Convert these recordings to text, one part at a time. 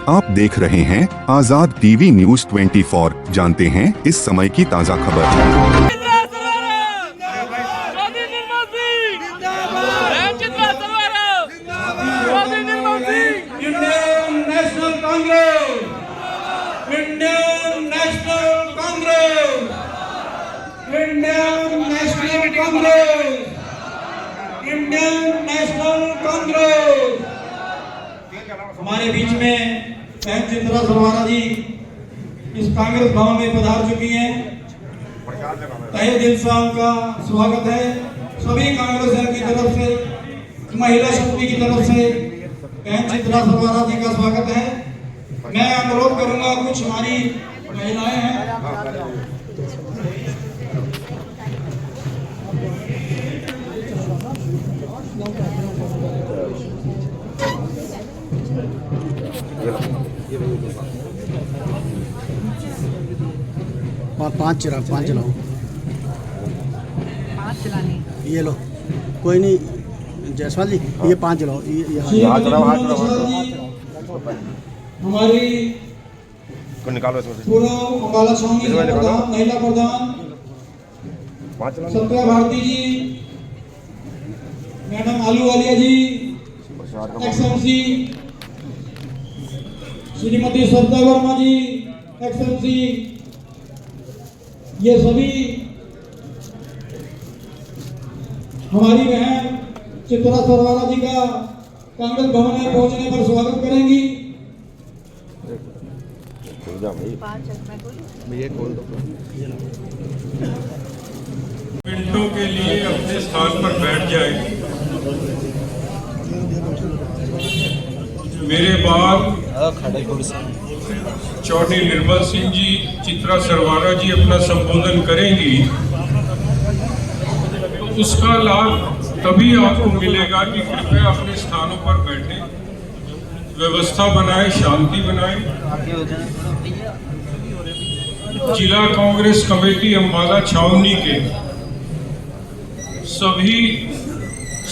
आप देख रहे हैं आजाद टीवी न्यूज 24। जानते हैं इस समय की ताज़ा खबर। हमारे बीच में बहन चित्रा सरवारा जी इस कांग्रेस भवन में पधार चुकी हैं। तहे दिल से उनका स्वागत है। सभी कांग्रेस की तरफ से, महिला शक्ति की तरफ से बहन चित्रा सरवारा जी का स्वागत है। मैं अनुरोध करूंगा, कुछ हमारी महिलाएं हैं, पाँच चलाओ। ये लो, कोई नहीं जयसवाल जी, ये 5 चलाओ। हमारी निकालो पूरा अम्बाला स्वामी महिला प्रधान सत्या भारती जी, मैडम आलू वालिया जी, एक्सएमसी श्रीमती श्रद्धा वर्मा जी, एक्सएमसी, ये सभी हमारी बहन चित्रा सरवारा जी का कांग्रेस भवन में पहुंचने पर स्वागत करेंगी। मिनटों के लिए अपने स्थान पर बैठ जाए। मेरे बाद चौधरी निर्मल सिंह जी, चित्रा सरवारा जी अपना संबोधन करेंगी। तो उसका लाभ तभी आपको मिलेगा कि कृपया अपने स्थानों पर बैठें, व्यवस्था बनाएं, शांति बनाएं। जिला कांग्रेस कमेटी अम्बाला छावनी के सभी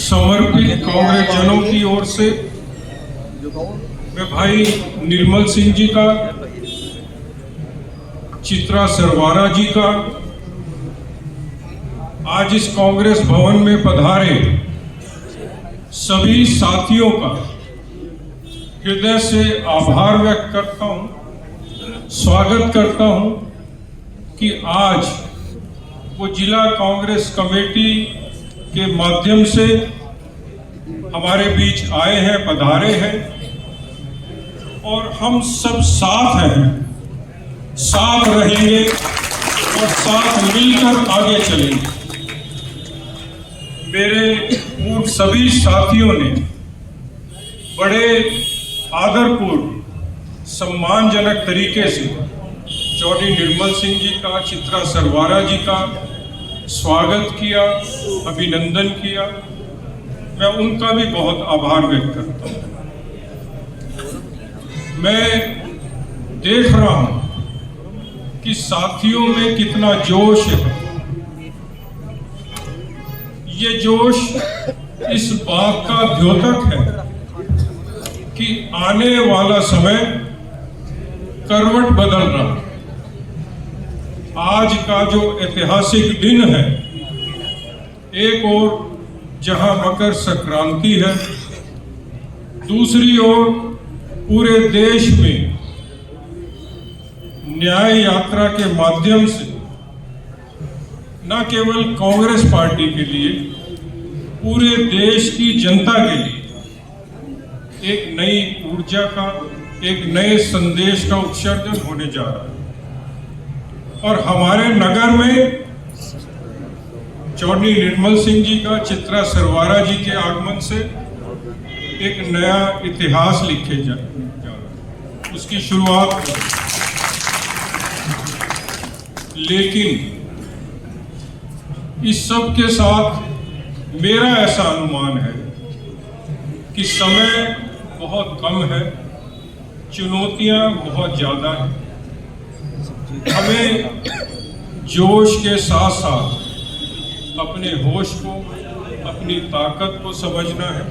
समर्पित कांग्रेस जनों की ओर से मैं भाई निर्मल सिंह जी का, चित्रा सरवारा जी का, आज इस कांग्रेस भवन में पधारे सभी साथियों का हृदय से आभार व्यक्त करता हूं, स्वागत करता हूं कि आज वो जिला कांग्रेस कमेटी के माध्यम से हमारे बीच आए हैं, पधारे हैं, और हम सब साथ हैं, साथ रहेंगे और साथ मिलकर आगे चलेंगे। मेरे पूर्व सभी साथियों ने बड़े आदरपूर्ण, सम्मानजनक तरीके से चौधरी निर्मल सिंह जी का, चित्रा सरवारा जी का स्वागत किया, अभिनंदन किया। मैं उनका भी बहुत आभार व्यक्त करता हूँ। मैं देख रहा हूं कि साथियों में कितना जोश है। ये जोश इस बात का द्योतक है कि आने वाला समय करवट बदल रहा। आज का जो ऐतिहासिक दिन है, एक ओर जहां मकर संक्रांति है, दूसरी ओर पूरे देश में न्याय यात्रा के माध्यम से न केवल कांग्रेस पार्टी के लिए, पूरे देश की जनता के लिए एक नई ऊर्जा का, एक नए संदेश का उत्सर्जन होने जा रहा है। और हमारे नगर में चौधरी निर्मल सिंह जी का, चित्रा सरवारा जी के आगमन से एक नया इतिहास लिखे जा रहा है, उसकी शुरुआत। लेकिन इस सब के साथ मेरा ऐसा अनुमान है कि समय बहुत कम है, चुनौतियां बहुत ज्यादा हैं। हमें जोश के साथ साथ अपने होश को, अपनी ताकत को समझना है,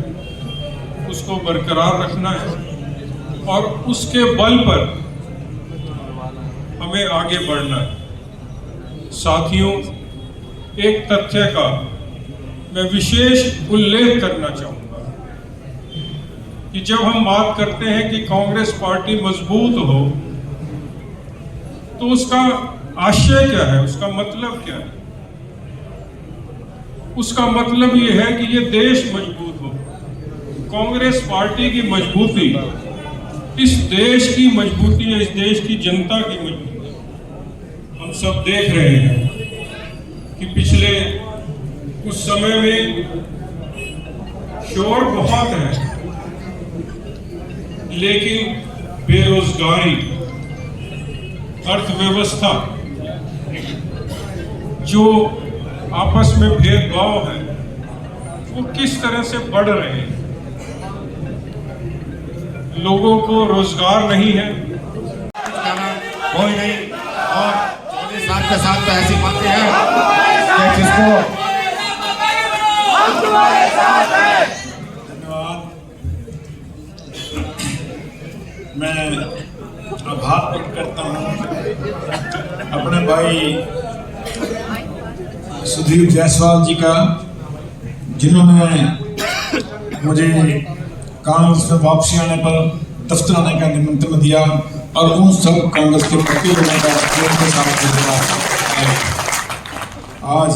उसको बरकरार रखना है और उसके बल पर हमें आगे बढ़ना है। साथियों, एक तथ्य का मैं विशेष उल्लेख करना चाहूंगा कि जब हम बात करते हैं कि कांग्रेस पार्टी मजबूत हो, तो उसका आशय क्या है, उसका मतलब क्या है? उसका मतलब ये है कि ये देश मजबूत हो। कांग्रेस पार्टी की मजबूती इस देश की मजबूती है, इस देश की जनता की मजबूती। हम सब देख रहे हैं कि पिछले कुछ समय में शोर बहुत है, लेकिन बेरोजगारी, अर्थव्यवस्था, जो आपस में भेदभाव है, वो किस तरह से बढ़ रहे हैं। लोगों को रोजगार नहीं है, कोई नहीं। और 40 साल के साथ तो ऐसी बातें हैं कि जिसको धन्यवाद। मैं आभार व्यक्त करता हूँ अपने भाई सुधीर जायसवाल जी का, जिन्होंने मुझे कांग्रेस में वापसी आने पर दफ्तर आने का निमंत्रण दिया और उन सब कांग्रेस के प्रति होने का प्रेम के साथ दिया। आज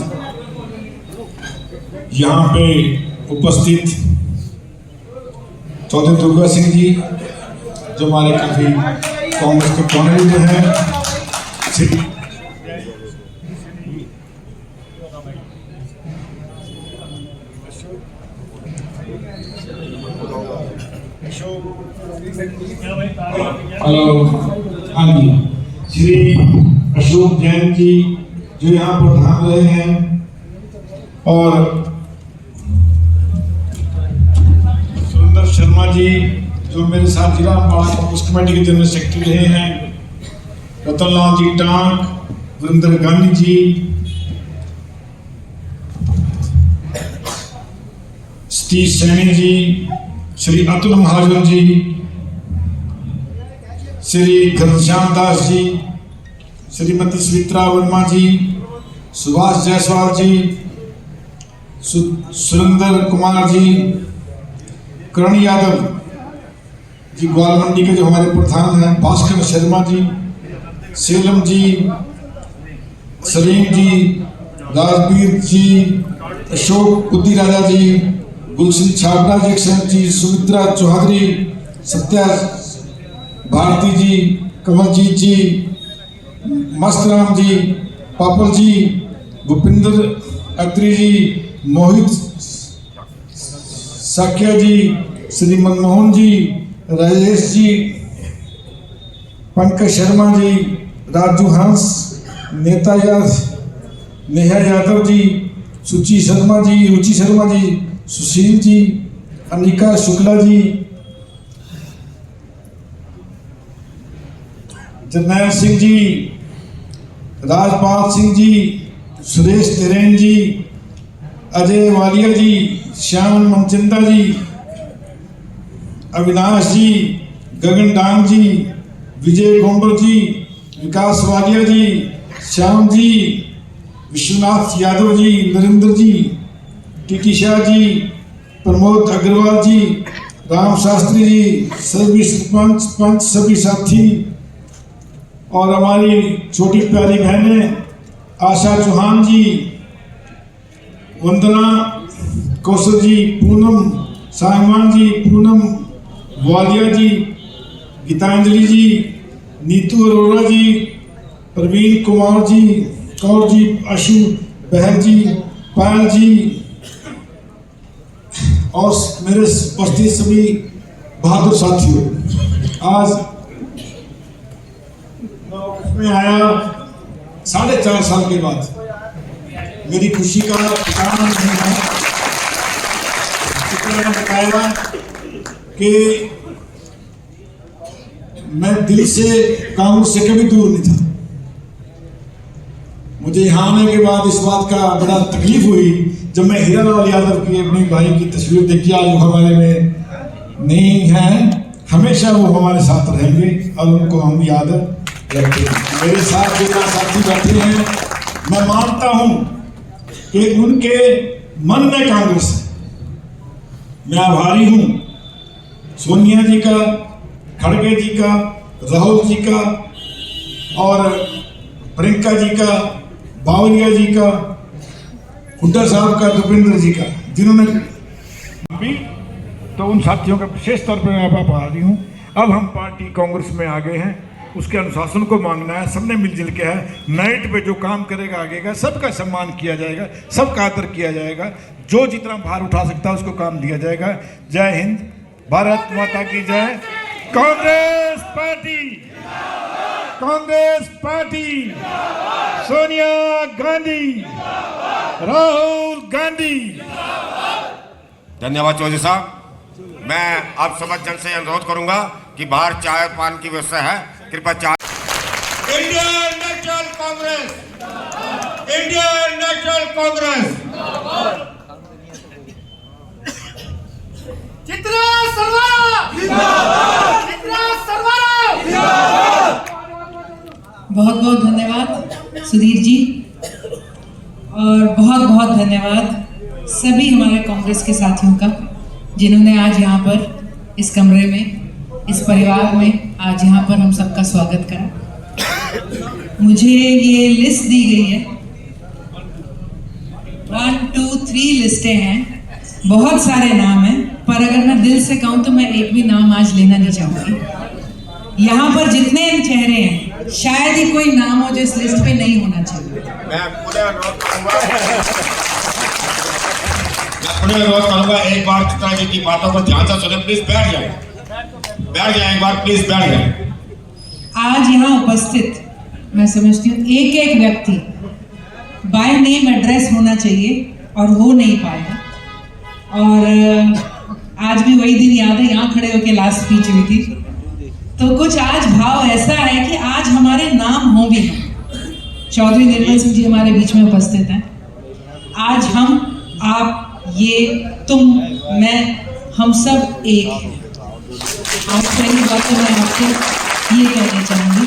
यहाँ पे उपस्थित चौधरी दुर्गा सिंह जी, जो हमारे काफी कांग्रेस के पुराने लीडर हैं, हेलो, हाँ जी, श्री अशोक जैन जी जो यहाँ प्रधान रहे हैं, और सुरेंद्र शर्मा जी जो मेरे साथ जिला अम्बाड़ा कांग्रेस कमेटी के जनरल सेक्रेटरी रहे हैं, रतनलाल जी टांक, वीरेंद्र गांधी जी, सतीश सैनी जी, श्री अतुल महाजन जी, श्री घनश्याम दास जी, श्रीमती सुमित्रा वर्मा जी, सुभाष जायसवाल जी, सुरेंद्र कुमार जी, करण यादव जी, ग्वाल मंडी के जो हमारे प्रधान हैं, भास्कर शर्मा जी, सेलम जी, सलीम जी, राजवीर जी, अशोक बुद्धि राजा जी, गुलशन छाबड़ा जी, सुमित्रा चौधरी, सत्या भारती जी, कमलजीत जी, मस्तराम जी, पापल जी, भूपिंदर अत्री जी, मोहित साख्या जी, श्री मनमोहन जी, राजेश जी, पंकज शर्मा जी, राजू हंस, नेहा यादव जी, रुचि शर्मा जी, सुशील जी, अनिका शुक्ला जी, जरनैल सिंह जी, राजपाल सिंह जी, सुरेश तिरेन जी, अजय वालिया जी, श्याम मनचंदा जी, अविनाश जी, गगन डांग जी, विजय गोम्बर जी, विकास वालिया जी, श्याम जी, विश्वनाथ यादव जी, नरेंद्र जी, टीटी शाह जी, प्रमोद अग्रवाल जी, राम शास्त्री जी, सभी सरपंच पंच, सभी साथी और हमारी छोटी प्यारी बहनें आशा चौहान जी, वंदना कौशल जी, पूनम सागवान जी, पूनम वालिया जी, गीतांजलि जी, नीतू अरोड़ा जी, प्रवीण कुमार जी, कौर जी, अशु बहल जी, पायल जी और मेरे उपस्थित सभी बहादुर साथियों, आज मैं आया 4.5 साल के बाद। मेरी खुशी का ठिकाना नहीं है। मैंने बताया कि मैं दिल से कांग्रेस से कभी दूर नहीं था। मुझे यहाँ आने के बाद इस बात का बड़ा तकलीफ हुई जब मैं हीरालाल यादव की अपने भाई की तस्वीर देखी, आज वो हमारे में नहीं है। हमेशा वो हमारे साथ रहेंगे और उनको हम याद रखते हैं। मेरे साथ जितना साथी बैठे हैं, मैं मानता हूं कि उनके मन में कांग्रेस है। मैं आभारी हूं सोनिया जी का, खड़गे जी का, राहुल जी का और प्रियंका जी का, बावरिया जी का, हुड्डा साहब का, दीपेंद्र जी का, जिन्होंने भी, तो उन साथियों का विशेष तौर पर मैं आभारी हूँ। अब हम पार्टी कांग्रेस में आ गए हैं, उसके अनुशासन को मांगना है, सबने मिलजुल के है। नाइट पे जो काम करेगा आगे का, सबका सम्मान किया जाएगा, सबका आदर किया जाएगा, जो जितना भार उठा सकता है उसको काम दिया जाएगा। जय हिंद, भारत माता की जय। Congress party, Congress party, Sonia Gandhi, Rahul Gandhi. धन्यवाद चौधरी साहब। मैं आप समझ जन से अनुरोध करूंगा कि बाहर चाय पान की व्यवस्था है, कृपया चाय। इंडियन नेशनल कांग्रेस, इंडियन नेशनल कांग्रेस। चित्रा सरवारा, चित्रा सरवारा। बहुत बहुत धन्यवाद सुधीर जी, और बहुत बहुत धन्यवाद सभी हमारे कांग्रेस के साथियों का, जिन्होंने आज यहाँ पर इस कमरे में, इस परिवार में आज यहाँ पर हम सबका स्वागत करा। मुझे ये लिस्ट दी गई है, 1, 2, 3 लिस्टें हैं, बहुत सारे नाम हैं, पर अगर मैं दिल से कहूँ तो मैं एक भी नाम आज लेना नहीं चाहूँगी। यहाँ पर जितने चेहरे हैं, शायद ही कोई नाम हो जो इस लिस्ट पे नहीं होना चाहिए। मैं पुनः अनुरोध करूंगा, एक बार चित्रा जी की बातों को ध्यान से सुने। प्लीज बैठ जाए, बैठ जाए, एक बार प्लीज बैठ जाए। आज यहाँ उपस्थित मैं समझती हूँ एक एक व्यक्ति बाय नेम एड्रेस होना चाहिए, और हो नहीं पाएगा। और आज भी वही दिन याद है, यहाँ खड़े होके लास्ट स्पीच हुई थी, तो कुछ आज भाव ऐसा है कि आज हमारे नाम हो भी हैं। चौधरी निर्मल सिंह जी हमारे बीच में उपस्थित हैं। आज हम, आप, ये, तुम, मैं, हम सब एक हैं। आज पहली बात तो मैं आपको ये कहना चाहूँगी,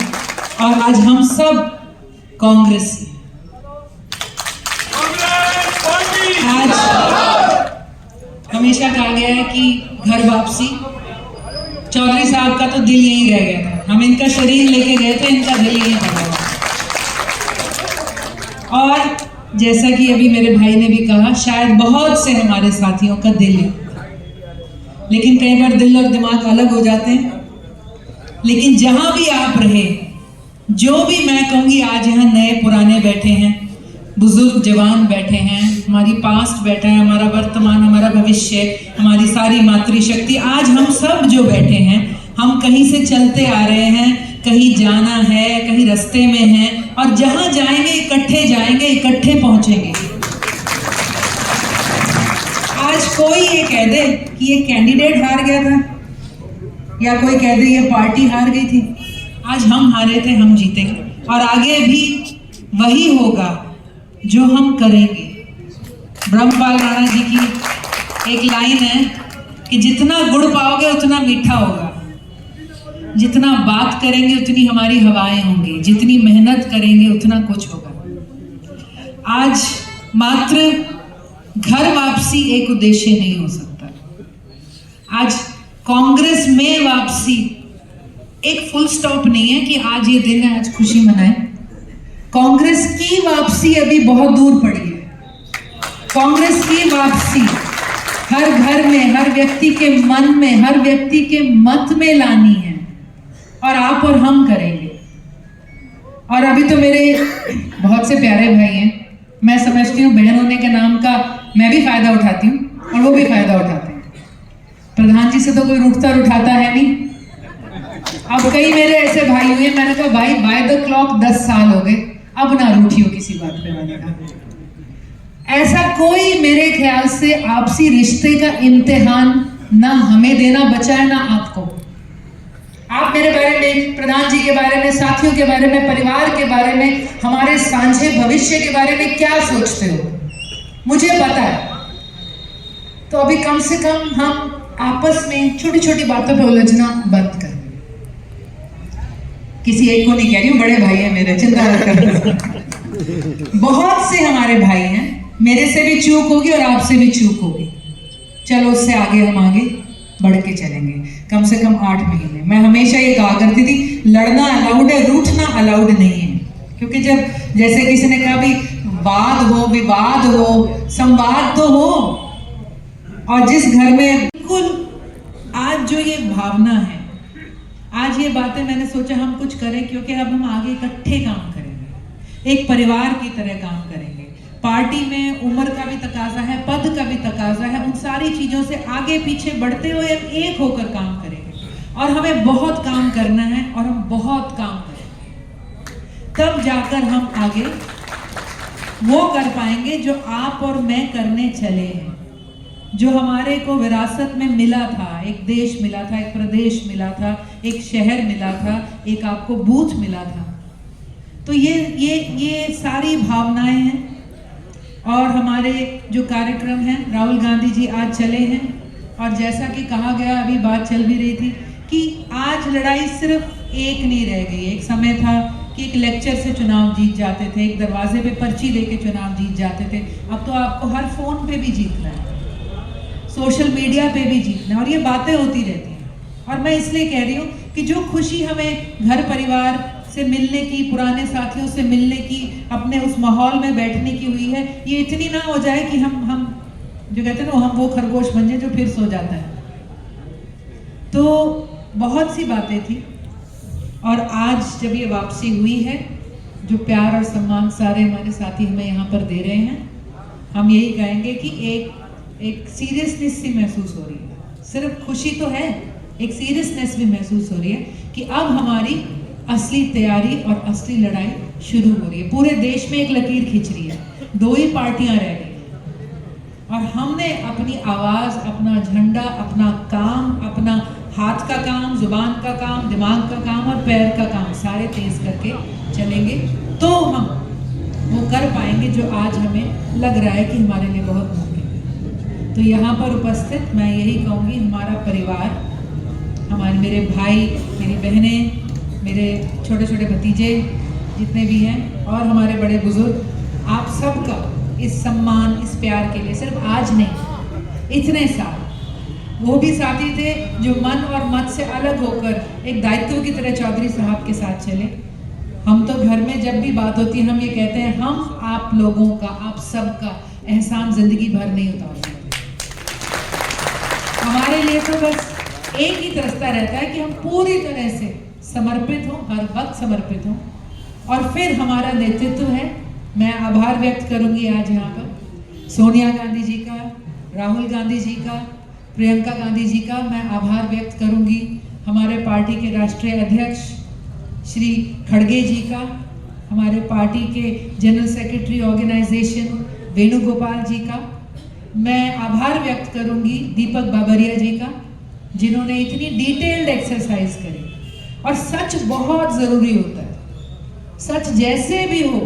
और आज हम सब कांग्रेस हैं। आज हमेशा कहा गया है कि घर वापसी, चौधरी साहब का तो दिल यहीं रह गया था। हम इनका शरीर लेके गए थे, इनका दिल यहीं पड़ा हुआ। और जैसा कि अभी मेरे भाई ने भी कहा, शायद बहुत से हमारे साथियों का दिल है, लेकिन कई बार दिल और दिमाग अलग हो जाते हैं। लेकिन जहां भी आप रहे, जो भी मैं कहूँगी, आज यहाँ नए पुराने बैठे हैं, बुजुर्ग जवान बैठे हैं, हमारी पास्ट बैठा है, हमारा वर्तमान, हमारा भविष्य, हमारी सारी मातृशक्ति, आज हम सब जो बैठे हैं, हम कहीं से चलते आ रहे हैं, कहीं जाना है, कहीं रास्ते में हैं, और जहां जाएंगे इकट्ठे पहुंचेंगे। आज कोई ये कह दे कि ये कैंडिडेट हार गया था, या कोई कह दे ये पार्टी हार गई थी, आज हम हारे थे, हम जीतेंगे, और आगे भी वही होगा जो हम करेंगे। ब्रह्मपाल राणा जी की एक लाइन है कि जितना गुड़ पाओगे उतना मीठा होगा, जितना बात करेंगे उतनी हमारी हवाएं होंगी, जितनी मेहनत करेंगे उतना कुछ होगा। आज मात्र घर वापसी एक उद्देश्य नहीं हो सकता। आज कांग्रेस में वापसी एक फुल स्टॉप नहीं है कि आज ये दिन है, आज खुशी मनाएं। कांग्रेस की वापसी अभी बहुत दूर पड़ी है। कांग्रेस की वापसी हर घर में, हर व्यक्ति के मन में, हर व्यक्ति के मत में लानी है, और आप और हम करेंगे। और अभी तो मेरे बहुत से प्यारे भाई हैं, मैं समझती हूँ बहन होने के नाम का मैं भी फायदा उठाती हूँ और वो भी फायदा उठाते हैं। प्रधान जी से तो कोई रूठता उठाता है नहीं। अब कई मेरे ऐसे भाई हुए, मैंने कहा भाई बाय द क्लॉक 10 साल हो गए, अब ना रूठियो किसी बात पे। मैंने कहा ऐसा कोई मेरे ख्याल से आपसी रिश्ते का इम्तिहान ना हमें देना बचा है ना आपको। आप मेरे बारे में, प्रधान जी के बारे में, साथियों के बारे में, परिवार के बारे में, हमारे सांझे भविष्य के बारे में क्या सोचते हो, मुझे पता है। तो अभी कम से कम हम आपस में छोटी छोटी बातों पे उलझना बंद कर। किसी एक को नहीं कह रही हूँ, बड़े भाई हैं मेरे, चिंता मत करना। बहुत से हमारे भाई हैं, मेरे से भी चूक होगी और आपसे भी चूक होगी। चलो उससे आगे हम आगे बढ़ के चलेंगे, कम से कम 8 महीने। मैं हमेशा ये कहा करती थी, लड़ना अलाउड है, रूठना अलाउड नहीं है। क्योंकि जब जैसे किसी ने कहा भी वाद हो, विवाद हो, संवाद तो हो, और जिस घर में बिल्कुल आज जो ये भावना है, आज ये बातें मैंने सोचा हम कुछ करें, क्योंकि अब हम आगे इकट्ठे काम करेंगे, एक परिवार की तरह काम करेंगे। पार्टी में उम्र का भी तकाजा है, पद का भी तकाजा है, उन सारी चीजों से आगे पीछे बढ़ते हुए हम एक होकर काम करेंगे। और हमें बहुत काम करना है, और हम बहुत काम करेंगे, तब जाकर हम आगे वो कर पाएंगे जो आप और मैं करने चले हैं, जो हमारे को विरासत में मिला था। एक देश मिला था, एक प्रदेश मिला था, एक शहर मिला था, एक आपको बूथ मिला था। तो ये सारी भावनाएं हैं। और हमारे जो कार्यक्रम हैं, राहुल गांधी जी आज चले हैं, और जैसा कि कहा गया, अभी बात चल भी रही थी कि आज लड़ाई सिर्फ एक नहीं रह गई। एक समय था कि एक लेक्चर से चुनाव जीत जाते थे, एक दरवाजे पे पर्ची लेके चुनाव जीत जाते थे। अब तो आपको हर फोन पे भी जीतना है, सोशल मीडिया पे भी जीतना है, और ये बातें होती रहती हैं। और मैं इसलिए कह रही हूँ कि जो खुशी हमें घर परिवार से मिलने की, पुराने साथियों से मिलने की, अपने उस माहौल में बैठने की हुई है, ये इतनी ना हो जाए कि हम जो कहते हैं ना, हम वो खरगोश बन जाए जो फिर सो जाता है। तो बहुत सी बातें थी, और आज जब ये वापसी हुई है, जो प्यार और सम्मान सारे हमारे साथी हमें यहाँ पर दे रहे हैं, हम यही कहेंगे कि एक सीरियसनेस सी महसूस हो रही है। सिर्फ खुशी तो है, एक सीरियसनेस भी महसूस हो रही है कि अब हमारी असली तैयारी और असली लड़ाई शुरू हो रही है। पूरे देश में एक लकीर खींच रही है, 2 ही पार्टियां रह गई, और हमने अपनी आवाज, अपना झंडा, अपना काम, अपना हाथ का काम, जुबान का काम, दिमाग का काम और पैर का काम सारे तेज करके चलेंगे, तो हम वो कर पाएंगे जो आज हमें लग रहा है कि हमारे लिए बहुत मुमकिन है। तो यहाँ पर उपस्थित मैं यही कहूँगी, हमारा परिवार, मेरे भाई, मेरी बहनें, मेरे छोटे छोटे भतीजे जितने भी हैं, और हमारे बड़े बुजुर्ग, आप सबका इस सम्मान, इस प्यार के लिए सिर्फ आज नहीं, इतने साल वो भी साथी थे जो मन और मत से अलग होकर एक दायित्व की तरह चौधरी साहब के साथ चले। हम तो घर में जब भी बात होती है, हम ये कहते हैं, हम आप लोगों का, आप सबका एहसान जिंदगी भर नहीं उतार सकते। हमारे लिए तो बस एक ही रास्ता रहता है कि हम पूरी तरह से समर्पित हों, हर वक्त समर्पित हों, और फिर हमारा नेतृत्व है। मैं आभार व्यक्त करूंगी आज यहाँ पर सोनिया गांधी जी का, राहुल गांधी जी का, प्रियंका गांधी जी का मैं आभार व्यक्त करूंगी, हमारे पार्टी के राष्ट्रीय अध्यक्ष श्री खड़गे जी का, हमारे पार्टी के जनरल सेक्रेटरी ऑर्गेनाइजेशन वेणुगोपाल जी का। मैं आभार व्यक्त करूंगी दीपक बाबरिया जी का, जिन्होंने इतनी डिटेल्ड एक्सरसाइज करी। और सच बहुत ज़रूरी होता है, सच जैसे भी हो,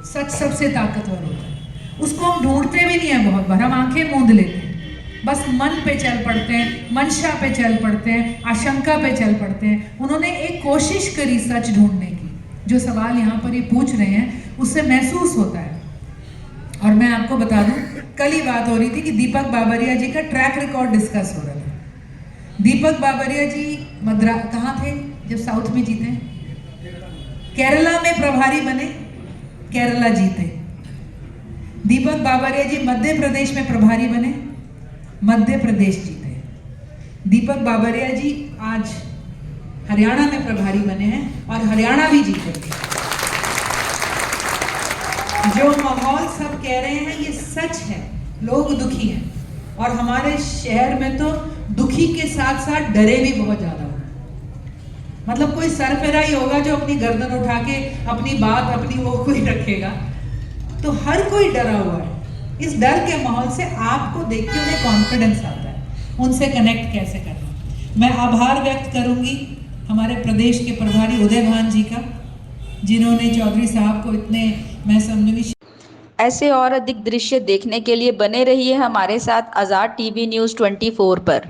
सच सबसे ताकतवर होता है। उसको हम ढूंढते भी नहीं है, बहुत बार हम आंखें मूंद लेते हैं, बस मन पे चल पड़ते हैं, मंशा पे चल पड़ते हैं, आशंका पे चल पड़ते हैं। उन्होंने एक कोशिश करी सच ढूंढने की, जो सवाल यहाँ पर ये पूछ रहे हैं उससे महसूस होता है। और मैं आपको बता दूं, कल ही बात हो रही थी कि दीपक बाबरिया जी का ट्रैक रिकॉर्ड डिस्कस हो रहा था। दीपक बाबरिया जी कहाँ थे जब साउथ में जीते? केरला में प्रभारी बने, केरला जीते। दीपक बाबरिया जी मध्य प्रदेश में प्रभारी बने, मध्य प्रदेश जीते। दीपक बाबरिया जी आज हरियाणा में प्रभारी बने हैं और हरियाणा भी जीतेंगे। जो माहौल सब कह रहे हैं ये सच है, लोग दुखी हैं, और हमारे शहर में तो दुखी के साथ साथ डरे भी बहुत ज्यादा हो। मतलब कोई सरफेरा ही होगा जो अपनी गर्दन उठा के अपनी बात अपनी वो कोई रखेगा, तो हर कोई डरा हुआ है। इस डर के माहौल से आपको देख के उन्हें कॉन्फिडेंस आता है, उनसे कनेक्ट कैसे करना। मैं आभार व्यक्त करूंगी हमारे प्रदेश के प्रभारी उदय भान जी का, जिन्होंने चौधरी साहब को इतने, मैं समझूंगी। ऐसे और अधिक दृश्य देखने के लिए बने रहिए हमारे साथ आज़ाद टीवी न्यूज़ 24 पर।